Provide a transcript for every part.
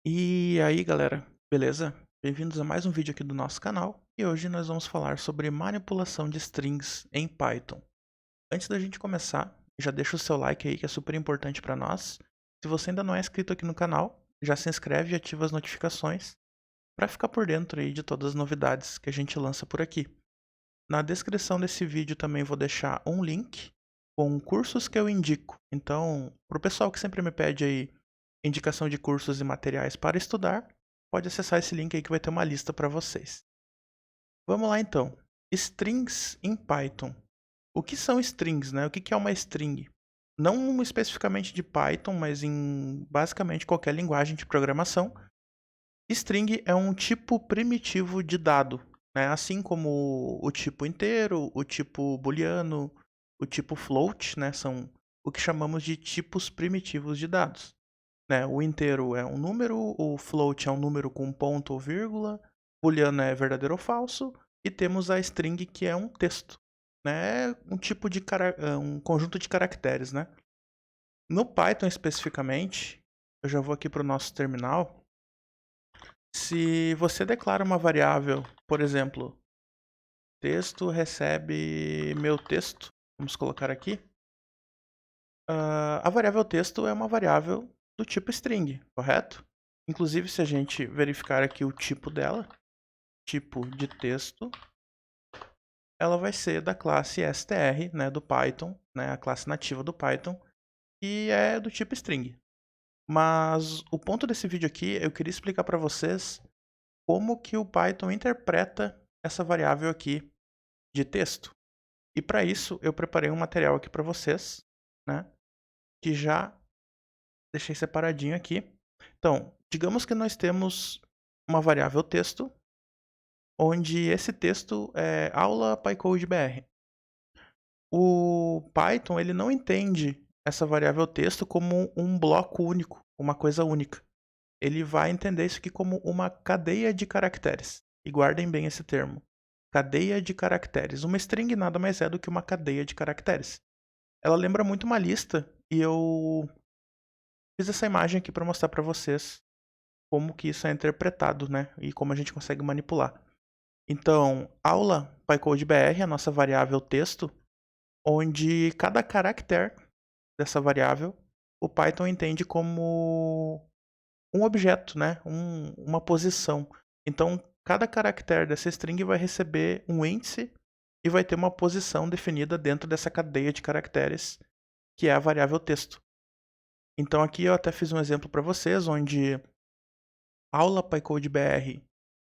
E aí galera, beleza? Bem-vindos a mais um vídeo aqui do nosso canal e hoje nós vamos falar sobre manipulação de strings em Python. Antes da gente começar, já deixa o seu like aí que é super importante para nós. Se você ainda não é inscrito aqui no canal, já se inscreve e ativa as notificações para ficar por dentro aí de todas as novidades que a gente lança por aqui. Na descrição desse vídeo também vou deixar um link com cursos que eu indico. Então, para o pessoal que sempre me pede aí indicação de cursos e materiais para estudar, pode acessar esse link aí que vai ter uma lista para vocês. Vamos lá então. Strings em Python. O que são strings, né? O que é uma string? Não especificamente de Python, mas em basicamente qualquer linguagem de programação. String é um tipo primitivo de dado, né? Assim como o tipo inteiro, o tipo booleano, o tipo float, né? São o que chamamos de tipos primitivos de dados. Né? O inteiro é um número, o float é um número com ponto ou vírgula, booleano é verdadeiro ou falso, e temos a string que é um texto, né? Um tipo de um conjunto de caracteres, né? No Python especificamente, eu já vou aqui para o nosso terminal. Se você declara uma variável, por exemplo, texto recebe meu texto, vamos colocar aqui. A variável texto é uma variável do tipo string, correto? Inclusive, se a gente verificar aqui o tipo dela, tipo de texto, ela vai ser da classe str, né, do Python, né, a classe nativa do Python, e é do tipo string. Mas o ponto desse vídeo aqui, eu queria explicar para vocês como que o Python interpreta essa variável aqui de texto. E para isso, eu preparei um material aqui para vocês, né, que já deixei separadinho aqui. Então, digamos que nós temos uma variável texto, onde esse texto é aula PyCode.br. O Python ele não entende essa variável texto como um bloco único, uma coisa única. Ele vai entender isso aqui como uma cadeia de caracteres. E guardem bem esse termo. Cadeia de caracteres. Uma string nada mais é do que uma cadeia de caracteres. Ela lembra muito uma lista e eu fiz essa imagem aqui para mostrar para vocês como que isso é interpretado, né? E como a gente consegue manipular. Então, aula PyCode.br, a nossa variável texto, onde cada caractere dessa variável o Python entende como um objeto, né? Uma posição. Então, cada caractere dessa string vai receber um índice e vai ter uma posição definida dentro dessa cadeia de caracteres, que é a variável texto. Então, aqui eu até fiz um exemplo para vocês, onde aula PyCode.br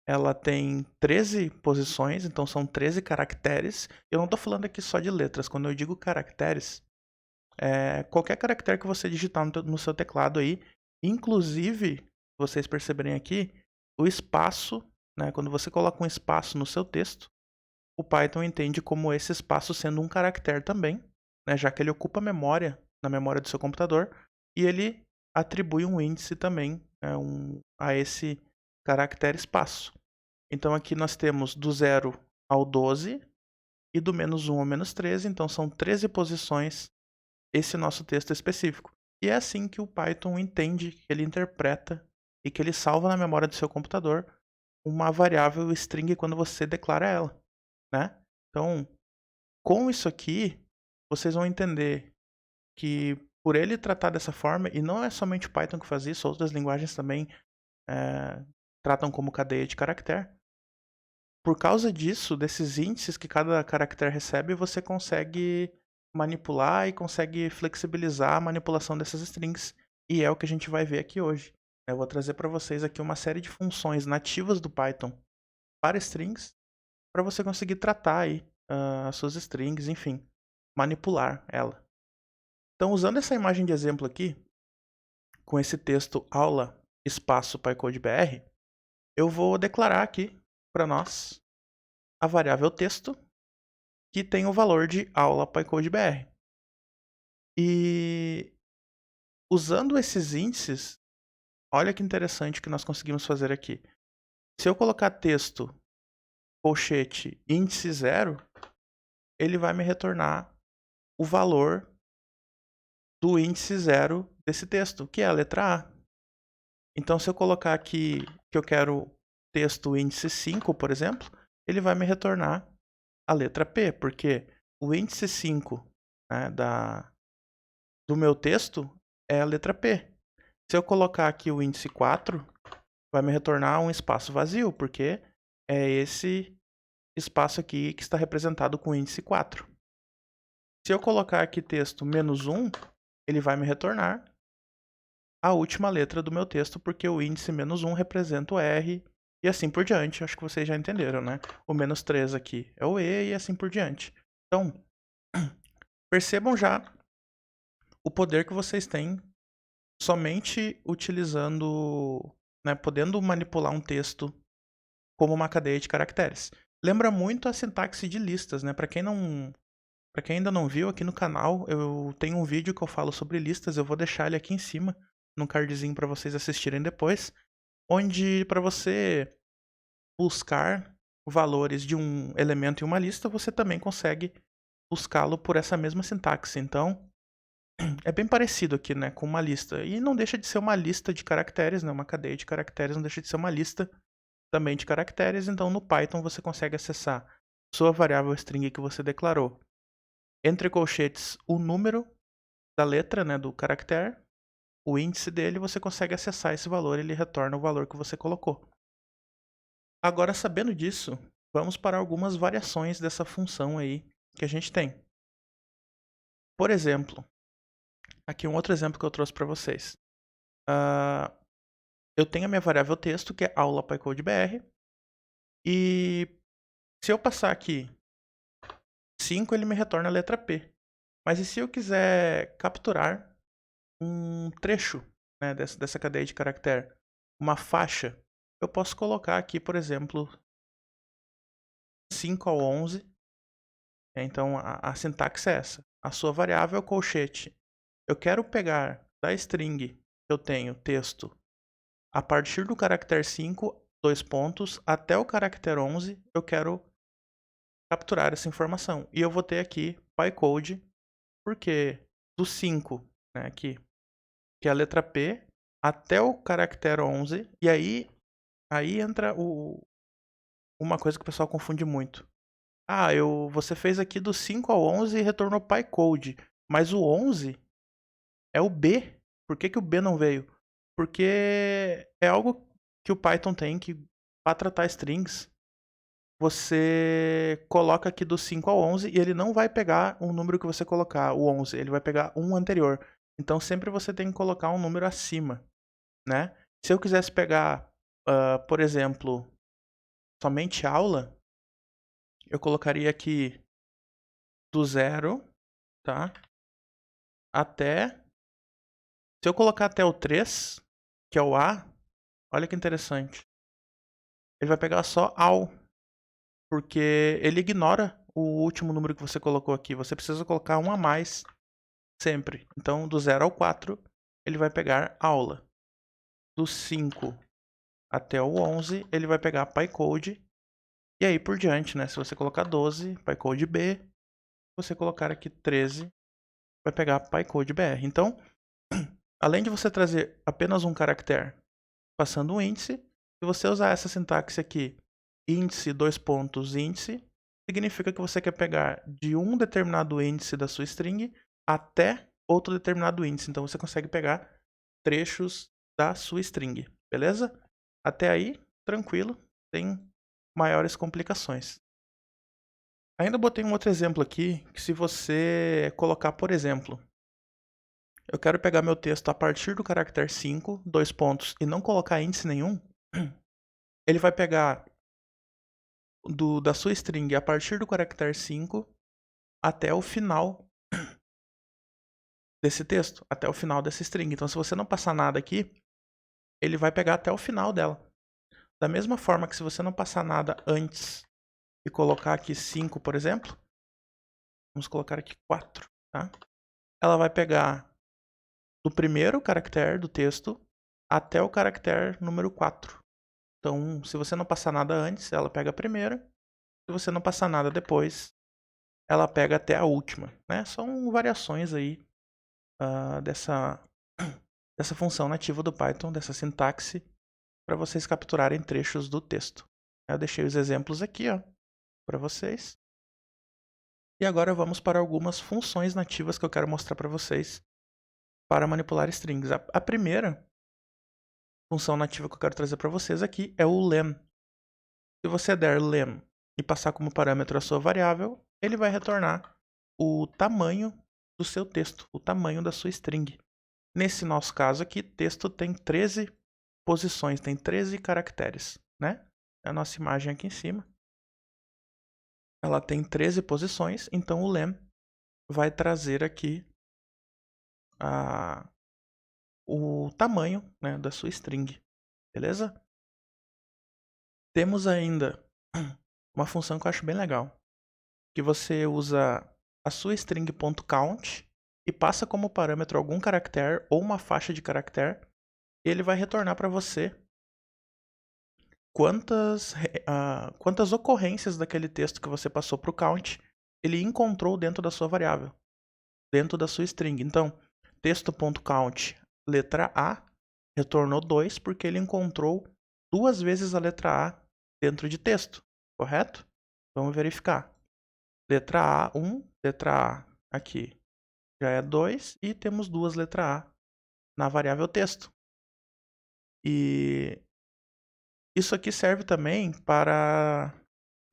ela tem 13 posições, então são 13 caracteres. Eu não estou falando aqui só de letras. Quando eu digo caracteres, qualquer caractere que você digitar no seu teclado aí, inclusive, vocês perceberem aqui, o espaço, né, quando você coloca um espaço no seu texto, o Python entende como esse espaço sendo um caractere também, né, já que ele ocupa memória na memória do seu computador, e ele atribui um índice também a esse caractere espaço. Então aqui nós temos do 0 ao 12 e do menos 1 ao menos 13, então são 13 posições esse nosso texto específico. E é assim que o Python entende, que ele interpreta e que ele salva na memória do seu computador uma variável string quando você declara ela, né? Então, com isso aqui, vocês vão entender que por ele tratar dessa forma, e não é somente o Python que faz isso, outras linguagens também tratam como cadeia de caractere. Por causa disso, desses índices que cada caractere recebe, você consegue manipular e consegue flexibilizar a manipulação dessas strings. E é o que a gente vai ver aqui hoje. Eu vou trazer para vocês aqui uma série de funções nativas do Python para strings, para você conseguir tratar aí as suas strings, enfim, manipular ela. Então, usando essa imagem de exemplo aqui, com esse texto aula espaço PyCode.br, eu vou declarar aqui para nós a variável texto que tem o valor de aula PyCode.br. E usando esses índices, olha que interessante que nós conseguimos fazer aqui. Se eu colocar texto, colchete, índice 0, ele vai me retornar o valor do índice 0 desse texto, que é a letra A. Então, se eu colocar aqui que eu quero texto índice 5, por exemplo, ele vai me retornar a letra P, porque o índice 5, né, do meu texto é a letra P. Se eu colocar aqui o índice 4, vai me retornar um espaço vazio, porque é esse espaço aqui que está representado com o índice 4. Se eu colocar aqui texto -1, ele vai me retornar a última letra do meu texto, porque o índice -1 representa o R e assim por diante. Acho que vocês já entenderam, né? O -3 aqui é o E e assim por diante. Então, percebam já o poder que vocês têm somente utilizando, né, podendo manipular um texto como uma cadeia de caracteres. Lembra muito a sintaxe de listas, né? Para quem ainda não viu, aqui no canal eu tenho um vídeo que eu falo sobre listas, eu vou deixar ele aqui em cima, num cardzinho para vocês assistirem depois, onde para você buscar valores de um elemento em uma lista, você também consegue buscá-lo por essa mesma sintaxe. Então, é bem parecido aqui, né, com uma lista. E não deixa de ser uma lista de caracteres, né, uma cadeia de caracteres, não deixa de ser uma lista também de caracteres. Então, no Python você consegue acessar sua variável string que você declarou, entre colchetes, o número da letra, né, do caractere, o índice dele, você consegue acessar esse valor e ele retorna o valor que você colocou. Agora, sabendo disso, vamos para algumas variações dessa função aí que a gente tem. Por exemplo, aqui um outro exemplo que eu trouxe para vocês. Eu tenho a minha variável texto, que é aula PyCodeBR, e se eu passar aqui 5, ele me retorna a letra P. Mas e se eu quiser capturar um trecho, né, dessa cadeia de caractere, uma faixa, eu posso colocar aqui, por exemplo, 5 ao 11. Então, a sintaxe é essa. A sua variável é o colchete. Eu quero pegar da string que eu tenho texto a partir do caractere 5, 2 pontos, até o caractere 11, eu quero capturar essa informação. E eu vou ter aqui PyCode, porque do 5, né, aqui, que é a letra P, até o caractere 11, e aí entra uma coisa que o pessoal confunde muito. Você fez aqui do 5 ao 11 e retornou PyCode, mas o 11 é o B. Por que o B não veio? Porque é algo que o Python tem que, para tratar strings, você coloca aqui do 5 ao 11 e ele não vai pegar o número que você colocar, o 11, ele vai pegar um anterior. Então sempre você tem que colocar um número acima, né? Se eu quisesse pegar, por exemplo, somente aula, eu colocaria aqui do 0, tá? Até... Se eu colocar até o 3, que é o A, olha que interessante. Ele vai pegar só ao, porque ele ignora o último número que você colocou aqui. Você precisa colocar um a mais sempre. Então, do 0 ao 4, ele vai pegar aula. Do 5 até o 11, ele vai pegar PyCode. E aí por diante, né? Se você colocar 12, PyCode B. Se você colocar aqui 13, vai pegar PyCode BR. Então, além de você trazer apenas um caractere passando um índice, se você usar essa sintaxe aqui, índice, 2 pontos, índice, significa que você quer pegar de um determinado índice da sua string até outro determinado índice. Então você consegue pegar trechos da sua string, beleza? Até aí, tranquilo, sem maiores complicações. Ainda botei um outro exemplo aqui, que se você colocar, por exemplo, eu quero pegar meu texto a partir do caractere 5, 2 pontos, e não colocar índice nenhum, ele vai pegar da sua string a partir do caractere 5 até o final desse texto, até o final dessa string. Então, se você não passar nada aqui, ele vai pegar até o final dela. Da mesma forma que se você não passar nada antes e colocar aqui 5, por exemplo, vamos colocar aqui 4, tá? Ela vai pegar do primeiro caractere do texto até o caractere número 4. Então, se você não passar nada antes, ela pega a primeira. Se você não passar nada depois, ela pega até a última, né? São variações aí dessa dessa função nativa do Python, dessa sintaxe, para vocês capturarem trechos do texto. Eu deixei os exemplos aqui, para vocês. E agora vamos para algumas funções nativas que eu quero mostrar para vocês para manipular strings. A primeira função nativa que eu quero trazer para vocês aqui é o lem. Se você der lem e passar como parâmetro a sua variável, ele vai retornar o tamanho do seu texto, o tamanho da sua string. Nesse nosso caso aqui, texto tem 13 posições, tem 13 caracteres, né? A nossa imagem aqui em cima, ela tem 13 posições, então o lem vai trazer aqui o tamanho, né, da sua string, beleza? Temos ainda uma função que eu acho bem legal, que você usa a sua string.count e passa como parâmetro algum caractere ou uma faixa de caractere, e ele vai retornar para você quantas ocorrências daquele texto que você passou para o count ele encontrou dentro da sua variável, dentro da sua string. Então, texto.count, letra A, retornou 2 porque ele encontrou 2 vezes a letra A dentro de texto, correto? Vamos verificar. Letra A, 1, letra A aqui já é 2 e temos 2 letra A na variável texto. E isso aqui serve também para,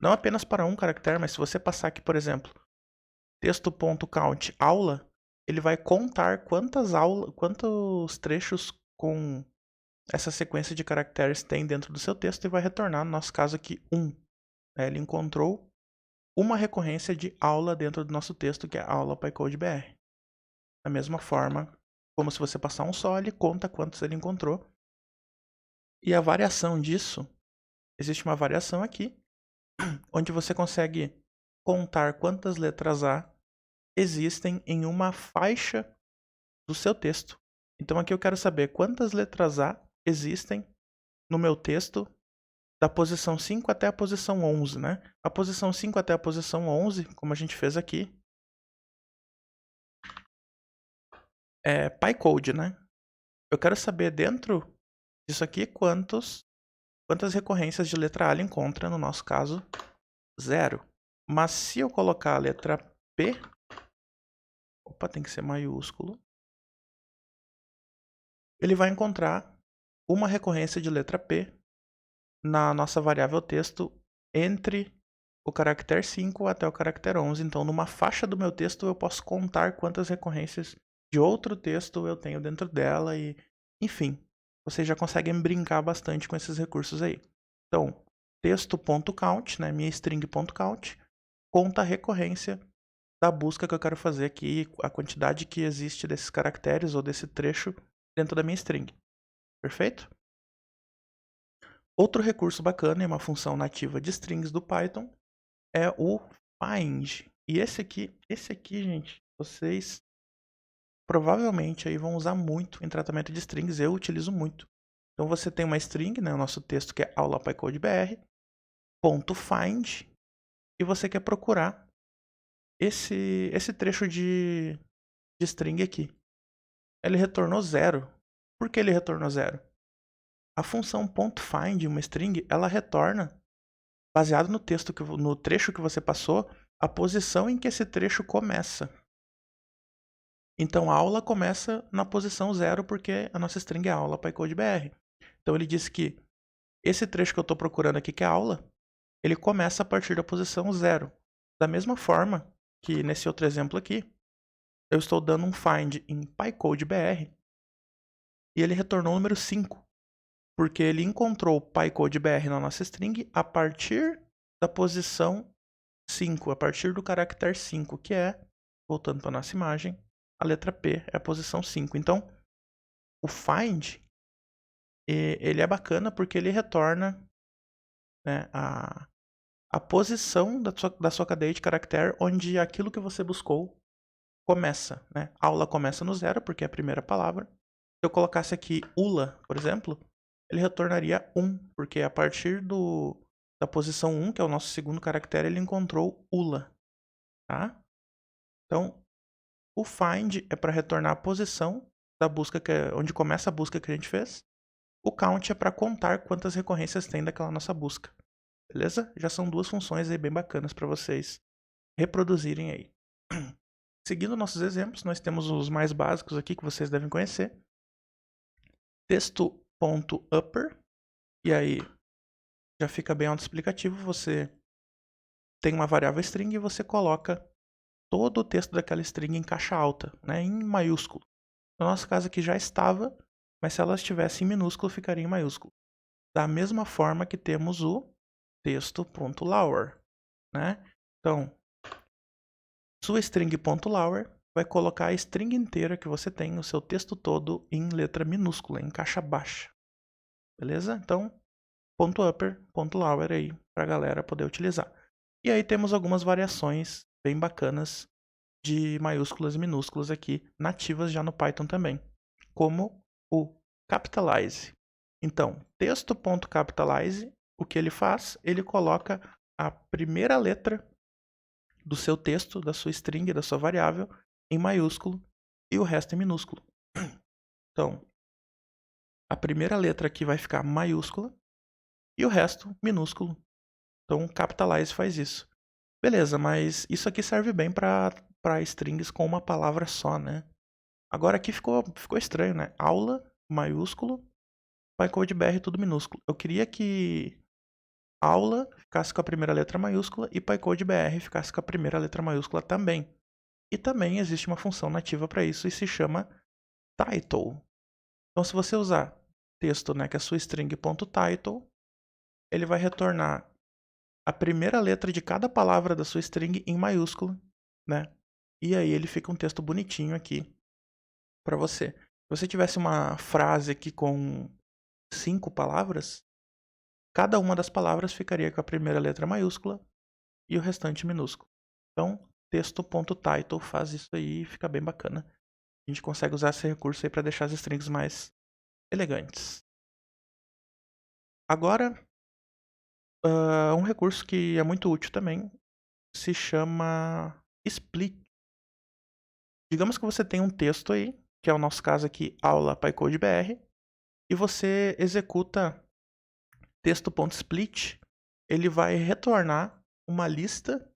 não apenas para um caractere, mas se você passar aqui, por exemplo, texto.count aula, ele vai contar quantos trechos com essa sequência de caracteres tem dentro do seu texto e vai retornar, no nosso caso aqui, 1. Ele encontrou uma recorrência de aula dentro do nosso texto, que é aula PyCodeBR. Da mesma forma, como se você passar um só, ele conta quantos ele encontrou. E a variação disso, existe uma variação aqui, onde você consegue contar quantas letras A existem em uma faixa do seu texto. Então aqui eu quero saber quantas letras A existem no meu texto da posição 5 até a posição 11, né? A posição 5 até a posição 11, como a gente fez aqui, é PyCode, né? Eu quero saber dentro disso aqui quantas recorrências de letra A ele encontra, no nosso caso, 0. Mas se eu colocar a letra P, opa, tem que ser maiúsculo, ele vai encontrar uma recorrência de letra P na nossa variável texto entre o caractere 5 até o caractere 11. Então, numa faixa do meu texto, eu posso contar quantas recorrências de outro texto eu tenho dentro dela e, enfim, vocês já conseguem brincar bastante com esses recursos aí. Então, texto.count, né, minha string.count, conta a recorrência da busca que eu quero fazer aqui, a quantidade que existe desses caracteres ou desse trecho dentro da minha string. Perfeito? Outro recurso bacana e uma função nativa de strings do Python é o find. E esse aqui, gente, vocês provavelmente aí vão usar muito em tratamento de strings, eu utilizo muito. Então você tem uma string, né, o nosso texto que é aula PyCodeBR, .find, e você quer procurar esse trecho de string aqui. Ele retornou 0. Por que ele retornou 0? A função .find, uma string, ela retorna, baseado no trecho que você passou, a posição em que esse trecho começa. Então a aula começa na posição 0 porque a nossa string é aula PyCodeBR. Então ele diz que esse trecho que eu estou procurando aqui, que é aula, ele começa a partir da posição 0. Da mesma forma que nesse outro exemplo aqui, eu estou dando um find em PyCodeBR e ele retornou o número 5, porque ele encontrou PyCodeBR na nossa string a partir da posição 5, a partir do caractere 5, que é, voltando para a nossa imagem, a letra P é a posição 5. Então, o find, ele é bacana porque ele retorna, né, a posição da sua cadeia de caractere onde aquilo que você buscou começa. Né? A aula começa no 0, porque é a primeira palavra. Se eu colocasse aqui ULA, por exemplo, ele retornaria 1, porque a partir da posição 1, que é o nosso segundo caractere, ele encontrou ULA. Tá? Então, o find é para retornar a posição da busca, onde começa a busca que a gente fez. O count é para contar quantas recorrências tem daquela nossa busca. Beleza? Já são duas funções aí bem bacanas para vocês reproduzirem aí. Seguindo nossos exemplos, nós temos os mais básicos aqui que vocês devem conhecer. Texto.upper. E aí já fica bem autoexplicativo. Você tem uma variável string e você coloca todo o texto daquela string em caixa alta, né, em maiúsculo. No nosso caso aqui já estava, mas se ela estivesse em minúsculo, ficaria em maiúsculo. Da mesma forma que temos o texto.lower, né? Então, sua string.lower vai colocar a string inteira que você tem, o seu texto todo, em letra minúscula, em caixa baixa. Beleza? Então, .upper, .lower aí, para a galera poder utilizar. E aí temos algumas variações bem bacanas de maiúsculas e minúsculas aqui, nativas já no Python também, como o capitalize. Então, texto.capitalize, o que ele faz? Ele coloca a primeira letra do seu texto, da sua string, da sua variável, em maiúsculo e o resto em minúsculo. Então, a primeira letra aqui vai ficar maiúscula e o resto minúsculo. Então, o capitalize faz isso. Beleza, mas isso aqui serve bem para strings com uma palavra só, né? Agora aqui ficou estranho, né? Aula, maiúsculo, PyCodeBR tudo minúsculo. Eu queria que aula ficasse com a primeira letra maiúscula e PyCodeBR ficasse com a primeira letra maiúscula também. E também existe uma função nativa para isso e se chama title. Então se você usar texto, né, que é a sua string.title, ele vai retornar a primeira letra de cada palavra da sua string em maiúsculo, né? E aí ele fica um texto bonitinho aqui para você. Se você tivesse uma frase aqui com 5 palavras, cada uma das palavras ficaria com a primeira letra maiúscula e o restante minúsculo. Então, texto.title faz isso aí e fica bem bacana. A gente consegue usar esse recurso aí para deixar as strings mais elegantes. Agora, um recurso que é muito útil também se chama split. Digamos que você tem um texto aí, que é o nosso caso aqui, aula PyCodeBR, e você executa texto.split, ele vai retornar uma lista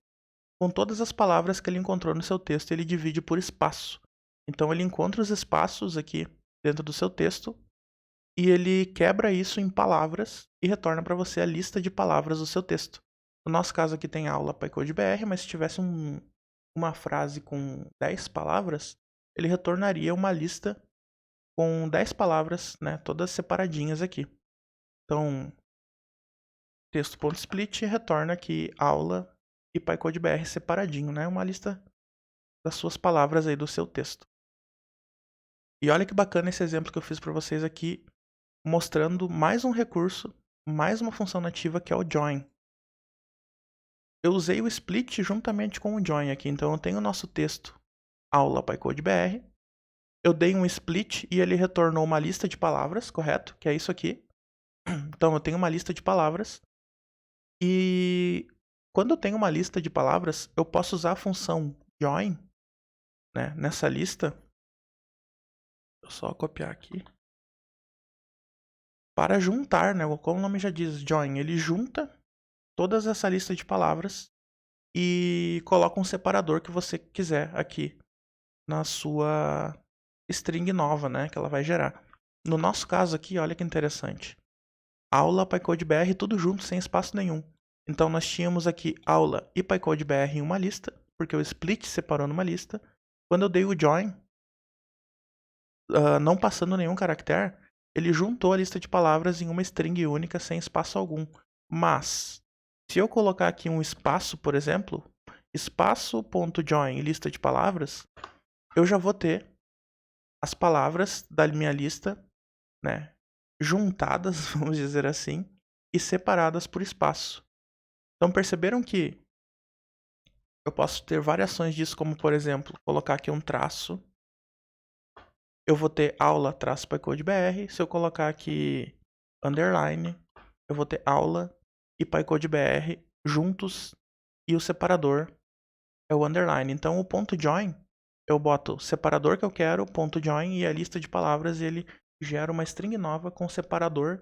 com todas as palavras que ele encontrou no seu texto e ele divide por espaço. Então ele encontra os espaços aqui dentro do seu texto e ele quebra isso em palavras e retorna para você a lista de palavras do seu texto. No nosso caso aqui tem aula PyCodeBR, mas se tivesse uma frase com 10 palavras, ele retornaria uma lista com 10 palavras, né, todas separadinhas aqui. Então, texto.split retorna aqui aula e PyCodeBR separadinho, né, uma lista das suas palavras aí do seu texto. E olha que bacana esse exemplo que eu fiz para vocês aqui, mostrando mais um recurso, mais uma função nativa que é o join. Eu usei o split juntamente com o join aqui, então eu tenho o nosso texto aula PyCodeBR, eu dei um split e ele retornou uma lista de palavras, correto? Que é isso aqui. Então eu tenho uma lista de palavras e quando eu tenho uma lista de palavras, eu posso usar a função join, né, nessa lista. Vou só copiar aqui. Para juntar, né, como o nome já diz, join, ele junta todas essa lista de palavras e coloca um separador que você quiser aqui na sua string nova, né, que ela vai gerar. No nosso caso aqui, olha que interessante. Aula, PyCodeBR, tudo junto, sem espaço nenhum. Então nós tínhamos aqui aula e PyCodeBR em uma lista, porque o split separou numa lista. Quando eu dei o join, não passando nenhum caractere, ele juntou a lista de palavras em uma string única, sem espaço algum. Mas, se eu colocar aqui um espaço, por exemplo, espaço.join lista de palavras, eu já vou ter as palavras da minha lista, né, juntadas, vamos dizer assim, e separadas por espaço. Então perceberam que eu posso ter variações disso, como por exemplo, colocar aqui um traço. Eu vou ter aula traço PyCodeBR. Se eu colocar aqui underline, eu vou ter aula e PyCodeBR juntos e o separador é o underline. Então o ponto join eu boto o separador que eu quero, ponto .join e a lista de palavras, e ele gera uma string nova com o separador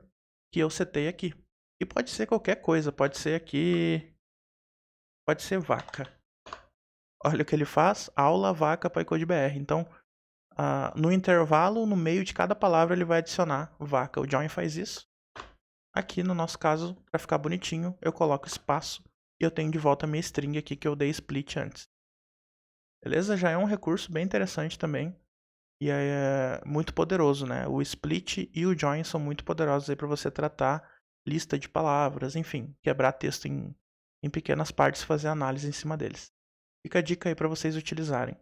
que eu setei aqui. E pode ser qualquer coisa, pode ser aqui, pode ser vaca. Olha o que ele faz, aula vaca PyCodeBR. Então, no intervalo, no meio de cada palavra, ele vai adicionar vaca. O join faz isso. Aqui, no nosso caso, para ficar bonitinho, eu coloco espaço e eu tenho de volta a minha string aqui que eu dei split antes. Beleza? Já é um recurso bem interessante também. E é muito poderoso, né? O split e o join são muito poderosos aí para você tratar lista de palavras, enfim, quebrar texto em pequenas partes e fazer análise em cima deles. Fica a dica aí para vocês utilizarem.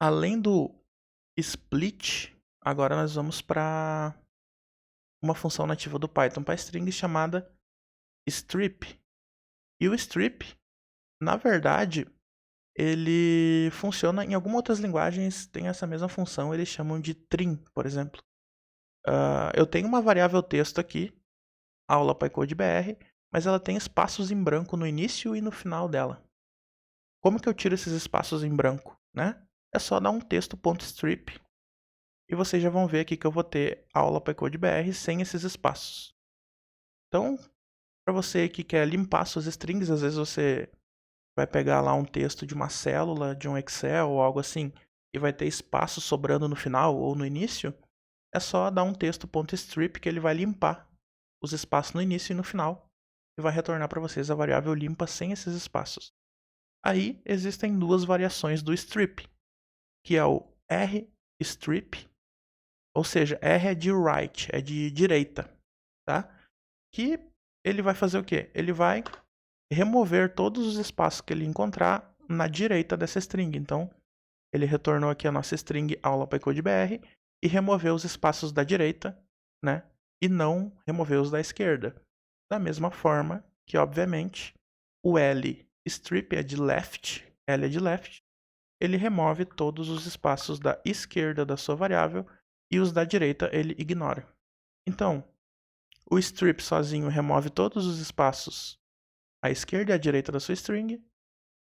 Além do split, agora nós vamos para uma função nativa do Python PyString chamada strip. E o strip, na verdade, ele funciona em algumas outras linguagens, tem essa mesma função, eles chamam de trim, por exemplo. Eu tenho uma variável texto aqui, aula PyCodeBR, mas ela tem espaços em branco no início e no final dela. Como que eu tiro esses espaços em branco, né? É só dar um texto.strip e vocês já vão ver aqui que eu vou ter aula PyCodeBR sem esses espaços. Então, para você que quer limpar suas strings, às vezes você vai pegar lá um texto de uma célula, de um Excel ou algo assim, e vai ter espaço sobrando no final ou no início, é só dar um texto.strip que ele vai limpar os espaços no início e no final e vai retornar para vocês a variável limpa sem esses espaços. Aí existem duas variações do strip, que é o rstrip, ou seja, R é de right, é de direita, tá? Que ele vai fazer o quê? Ele vai remover todos os espaços que ele encontrar na direita dessa string. Então, ele retornou aqui a nossa string aula PyCodeBR e removeu os espaços da direita, né? E não removeu os da esquerda. Da mesma forma que, obviamente, o L strip é de left, L é de left, ele remove todos os espaços da esquerda da sua variável e os da direita ele ignora. Então, o strip sozinho remove todos os espaços à esquerda e à direita da sua string.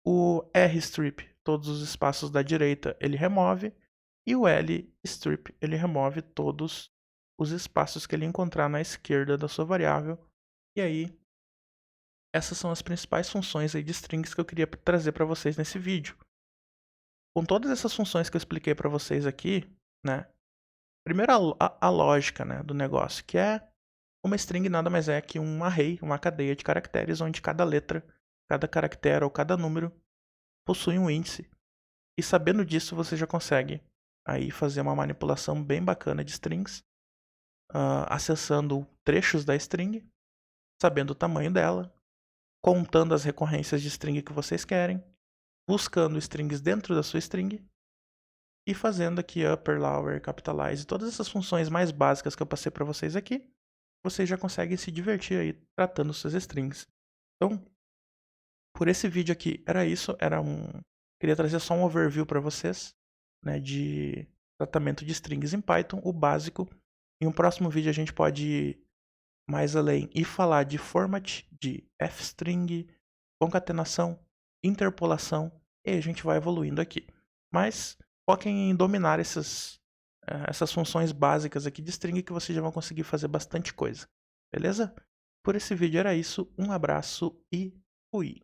O rstrip, todos os espaços da direita, ele remove. E o lstrip, ele remove todos os espaços que ele encontrar na esquerda da sua variável. E aí, essas são as principais funções aí de strings que eu queria trazer para vocês nesse vídeo. Com todas essas funções que eu expliquei para vocês aqui, né? Primeiro a lógica, né, do negócio, que é uma string nada mais é que um array, uma cadeia de caracteres, onde cada letra, cada caractere ou cada número possui um índice. E sabendo disso, você já consegue aí fazer uma manipulação bem bacana de strings, acessando trechos da string, sabendo o tamanho dela, contando as recorrências de string que vocês querem, buscando strings dentro da sua string e fazendo aqui upper, lower, capitalize, todas essas funções mais básicas que eu passei para vocês aqui, vocês já conseguem se divertir aí tratando suas strings. Então, por esse vídeo aqui era isso, queria trazer só um overview para vocês, né, de tratamento de strings em Python, o básico. Em um próximo vídeo a gente pode ir mais além e falar de format, de fstring, concatenação, interpolação, e a gente vai evoluindo aqui. Mas foquem em dominar essas funções básicas aqui de string que vocês já vão conseguir fazer bastante coisa. Beleza? Por esse vídeo era isso, um abraço e fui!